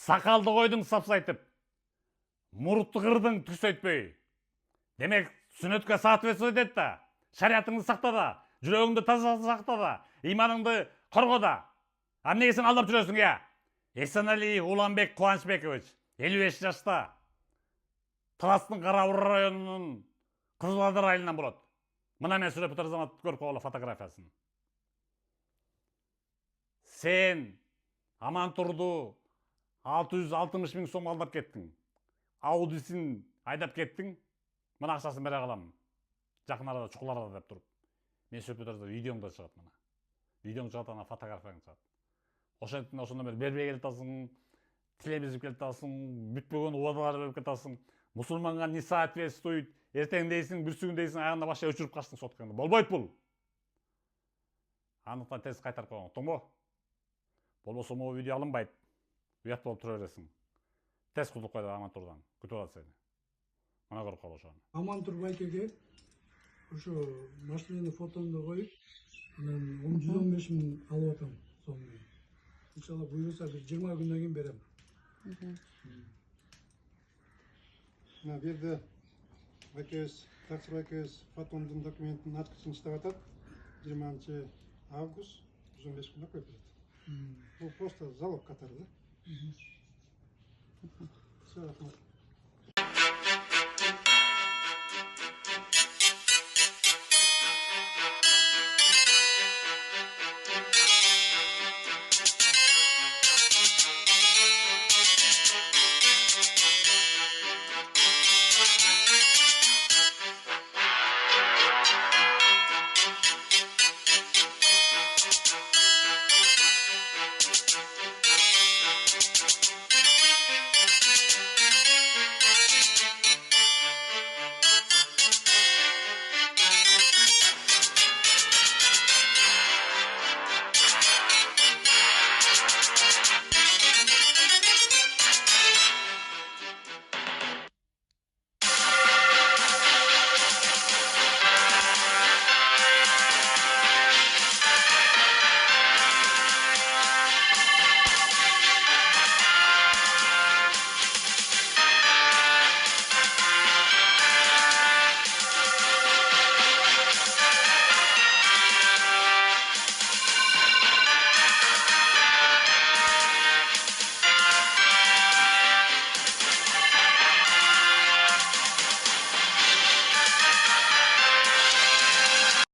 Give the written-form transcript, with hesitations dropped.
Сақалды қойдың сапсайтып, мұртты қырдың түксөйтпөй. Демек, сүннөткө соответствовать эт да, шариятыңды сакта да, жүрөгүңдү таза сакта да, иманыңды корго да. Эмнеге сен алдап жүрөсүң я? Эсенали Уланбек Кубанычбекович, 55 жашта. Таластын Кара-Бура районунун Кызыл Адар айылынан болот. Мына мен сүрөп отур замат көрүп койгула фотографиясын. Сен Амантурду 660 000 сом алдап кеттің. Аудисин айдап кеттің. Мына акчасын бере калам. Жакын арада чукуларда деп туруп. Мен сүрөп отурсам видеоң да чыгат мына. Видеоң чыгат, ана фотографияң чыгат. Ошентип ошондо бери бербей келатасың, тилемизип келатасың, бүтпөгөн убадалар берип кетасың. Мусулманга не соответствует, эртең дейсиң, бүрсүгүн дейсиң, аягында башка өчүрүп качтың соткаңды. Болбойт бул. Андыктан тез кайтарып койгон, тоңбо. Болбосо могу видео алынбайт. Уят болуп тура бересиң. Тез кутулуп койду Амантурдан. Күтүп алат сени. Мына көрүп кал ошону. Амантур байкеге ошо машинаны фотомду коюп, анан 115 000 алып атам сомду. Иншалла буюрса бир 20 күндөн кийин берем. Мына берде байкебиз, таксыр байкебиз фотомдун документин аткычын иштеп атат. 20 август 115 күндө коюп берет. Бул просто залог катары да. Все, рахмат.